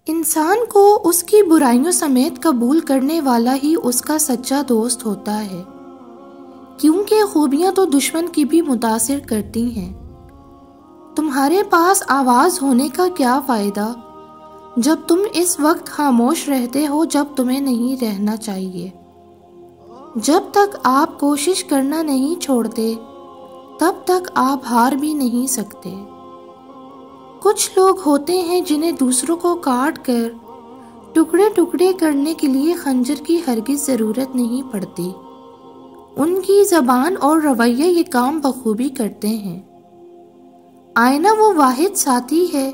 इंसान को उसकी बुराइयों समेत कबूल करने वाला ही उसका सच्चा दोस्त होता है, क्योंकि खूबियां तो दुश्मन की भी मुतासिर करती हैं। तुम्हारे पास आवाज होने का क्या फायदा जब तुम इस वक्त खामोश रहते हो जब तुम्हें नहीं रहना चाहिए। जब तक आप कोशिश करना नहीं छोड़ते तब तक आप हार भी नहीं सकते। कुछ लोग होते हैं जिन्हें दूसरों को काट कर टुकड़े टुकड़े करने के लिए खंजर की हरगिज जरूरत नहीं पड़ती। उनकी जबान और रवैया ये काम बखूबी करते हैं। आईना वो वाहिद साथी है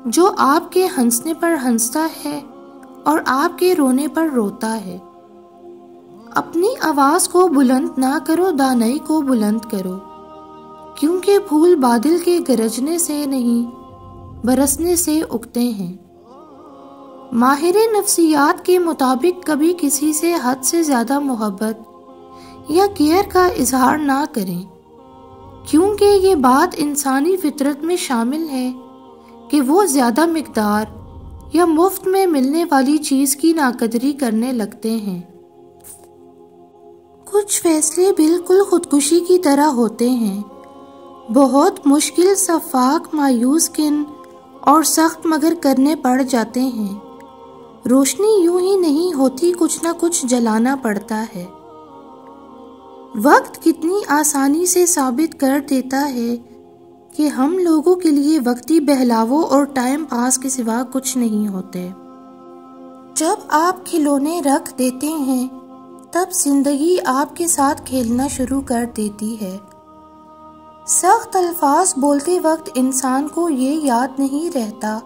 जो आपके हंसने पर हंसता है और आपके रोने पर रोता है। अपनी आवाज को बुलंद ना करो, दानाई को बुलंद करो, क्योंकि फूल बादल के गरजने से नहीं बरसने से उगते हैं। माहिर नफ्सियात के मुताबिक कभी किसी से हद से ज्यादा मोहब्बत या केयर का इजहार ना करें, क्योंकि ये बात इंसानी फितरत में शामिल है कि वो ज्यादा मिकदार या मुफ्त में मिलने वाली चीज की नाकदरी करने लगते हैं। कुछ फैसले बिल्कुल खुदकुशी की तरह होते हैं, बहुत मुश्किल, शफाक, मायूस किन और सख्त मगर करने पड़ जाते हैं। रोशनी यूं ही नहीं होती, कुछ ना कुछ जलाना पड़ता है। वक्त कितनी आसानी से साबित कर देता है कि हम लोगों के लिए वक्ती बहलावों और टाइम पास के सिवा कुछ नहीं होते। जब आप खिलौने रख देते हैं तब जिंदगी आपके साथ खेलना शुरू कर देती है। सख्त अल्फाज बोलते वक्त इंसान को ये याद नहीं रहता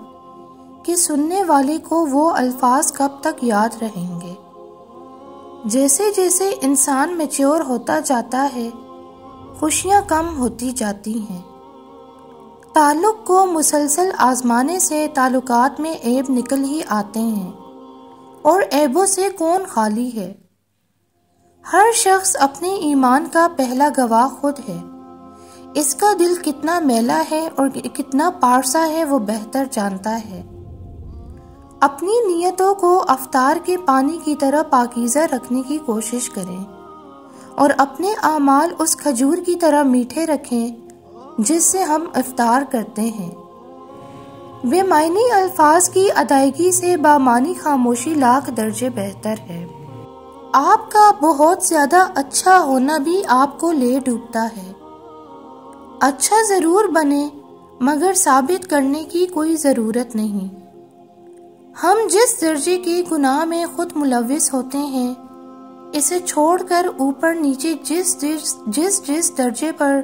कि सुनने वाले को वो अल्फाज कब तक याद रहेंगे। जैसे जैसे इंसान मैच्योर होता जाता है, खुशियां कम होती जाती हैं। ताल्लुक को मुसलसल आजमाने से ताल्लुकात में ऐब निकल ही आते हैं, और ऐबों से कौन खाली है। हर शख्स अपने ईमान का पहला गवाह खुद है। इसका दिल कितना मैला है और कितना पारसा है वो बेहतर जानता है। अपनी नियतों को अफ्तार के पानी की तरह पाकीज़ा रखने की कोशिश करें और अपने आमाल उस खजूर की तरह मीठे रखें जिससे हम इफ्तार करते हैं। बेमायनी अल्फाज की अदायगी से बामानी खामोशी लाख दर्जे बेहतर है। आपका बहुत ज्यादा अच्छा होना भी आपको ले डूबता है। अच्छा जरूर बने, मगर साबित करने की कोई जरूरत नहीं। हम जिस दर्जे के गुनाह में खुद मुलविस होते हैं, इसे छोड़कर ऊपर नीचे जिस दर्जे पर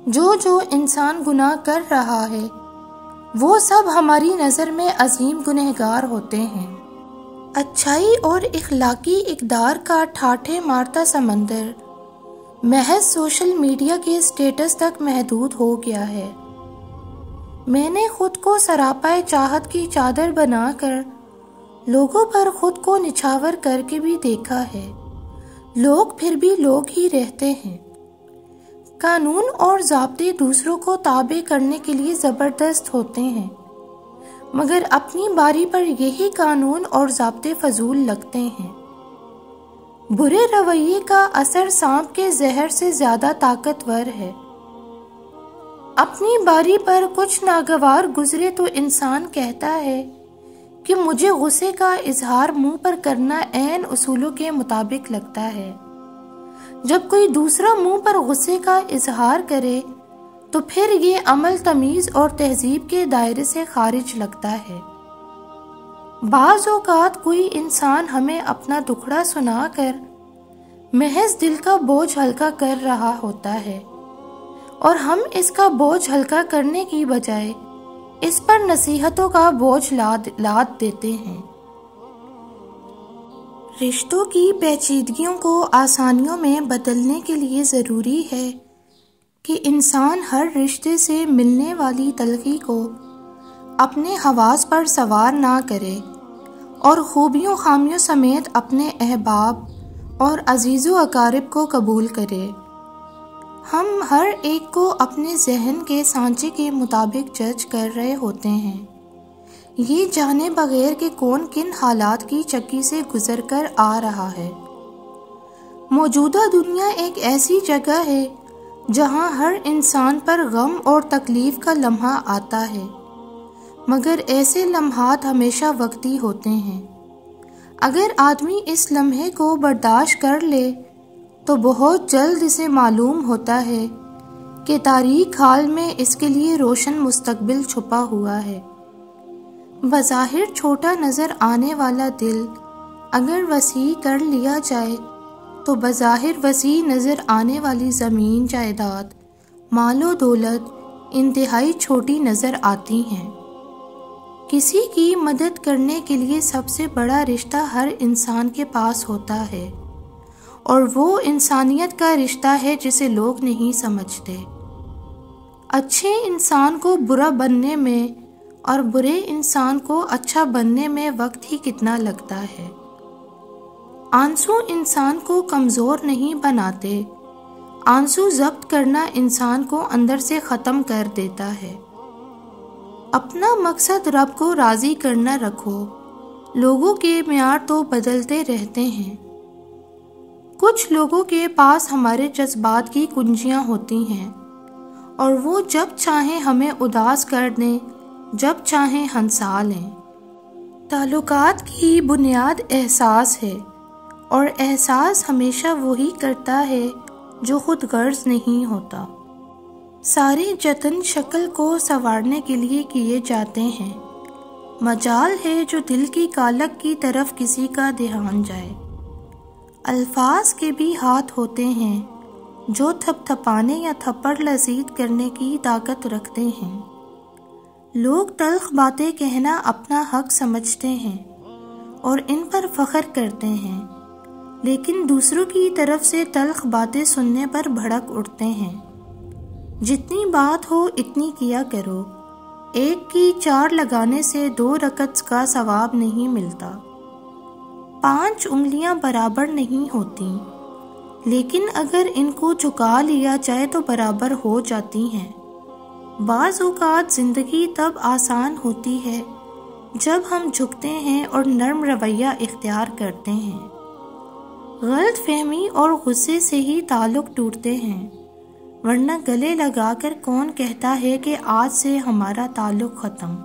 जो इंसान गुनाह कर रहा है, वो सब हमारी नजर में अजीम गुनहगार होते हैं। अच्छाई और इखलाकी इकदार का ठाठे मारता समंदर महज सोशल मीडिया के स्टेटस तक महदूद हो गया है। मैंने खुद को सरापाए चाहत की चादर बनाकर लोगों पर खुद को निछावर करके भी देखा है। लोग फिर भी लोग ही रहते हैं। कानून और ज़ाब्ते दूसरों को ताबे करने के लिए ज़बरदस्त होते हैं, मगर अपनी बारी पर यही कानून और ज़ाब्ते फजूल लगते हैं। बुरे रवैये का असर सांप के जहर से ज्यादा ताकतवर है। अपनी बारी पर कुछ नागवार गुजरे तो इंसान कहता है कि मुझे गुस्से का इजहार मुंह पर करना ऐन उसूलों के मुताबिक लगता है। जब कोई दूसरा मुंह पर गुस्से का इजहार करे तो फिर ये अमल तमीज और तहजीब के दायरे से खारिज लगता है। बाज़ औक़ात कोई इंसान हमें अपना दुखड़ा सुनाकर महज दिल का बोझ हल्का कर रहा होता है, और हम इसका बोझ हल्का करने की बजाय इस पर नसीहतों का बोझ लाद देते हैं। रिश्तों की पेचीदगियों को आसानियों में बदलने के लिए ज़रूरी है कि इंसान हर रिश्ते से मिलने वाली तलखी को अपने हवास पर सवार ना करे और खूबियों खामियों समेत अपने अहबाब और अजीज़ो अकारिब को कबूल करे। हम हर एक को अपने जहन के सांचे के मुताबिक जज कर रहे होते हैं। ये जाने बगैर कि कौन किन हालात की चक्की से गुजर कर आ रहा है। मौजूदा दुनिया एक ऐसी जगह है जहां हर इंसान पर गम और तकलीफ का लम्हा आता है, मगर ऐसे लम्हात हमेशा वक्ती होते हैं। अगर आदमी इस लम्हे को बर्दाश्त कर ले तो बहुत जल्द इसे मालूम होता है कि तारीख हाल में इसके लिए रोशन मुस्तकबिल छुपा हुआ है। बज़ाहिर छोटा नज़र आने वाला दिल अगर वसी कर लिया जाए तो बज़ाहिर वसी नज़र आने वाली ज़मीन जायदाद मालो दौलत इंतहाई छोटी नज़र आती हैं। किसी की मदद करने के लिए सबसे बड़ा रिश्ता हर इंसान के पास होता है, और वो इंसानियत का रिश्ता है जिसे लोग नहीं समझते। अच्छे इंसान को बुरा बनने में और बुरे इंसान को अच्छा बनने में वक्त ही कितना लगता है। आंसू इंसान को कमज़ोर नहीं बनाते, आंसू जब्त करना इंसान को अंदर से ख़त्म कर देता है। अपना मकसद रब को राज़ी करना रखो। लोगों के मियार तो बदलते रहते हैं। कुछ लोगों के पास हमारे जज्बात की कुंजियां होती हैं और वो जब चाहें हमें उदास कर दें, जब चाहें हंसा लें। ताल्लुकात की बुनियाद एहसास है, और एहसास हमेशा वही करता है जो खुद गर्ज नहीं होता। सारे जतन शक्ल को संवारने के लिए किए जाते हैं। मजाल है जो दिल की कालक की तरफ किसी का ध्यान जाए। अल्फाज के भी हाथ होते हैं जो थपथपाने या थप्पड़ लजीज करने की ताकत रखते हैं। लोग तल्ख बातें कहना अपना हक समझते हैं और इन पर फख्र करते हैं, लेकिन दूसरों की तरफ से तल्ख बातें सुनने पर भड़क उठते हैं। जितनी बात हो इतनी किया करो। एक की 4 लगाने से 2 रकत का सवाब नहीं मिलता। 5 उंगलियां बराबर नहीं होती, लेकिन अगर इनको झुका लिया जाए तो बराबर हो जाती हैं। बाज़ औक़ात ज़िंदगी तब आसान होती है जब हम झुकते हैं और नर्म रवैया इख्तियार करते हैं। गलत फहमी और गुस्से से ही ताल्लुक़ टूटते हैं, वरना गले लगाकर कौन कहता है कि आज से हमारा ताल्लुक़ ख़त्म।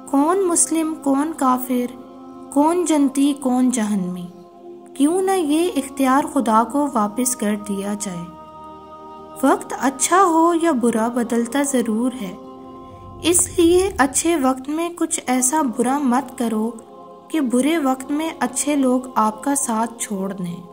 कौन मुस्लिम, कौन काफिर, कौन जन्नती, कौन जहन्नमी। क्यों न ये इख्तियार खुदा को वापस कर दिया जाए। वक्त अच्छा हो या बुरा बदलता ज़रूर है, इसलिए अच्छे वक्त में कुछ ऐसा बुरा मत करो कि बुरे वक्त में अच्छे लोग आपका साथ छोड़ दें।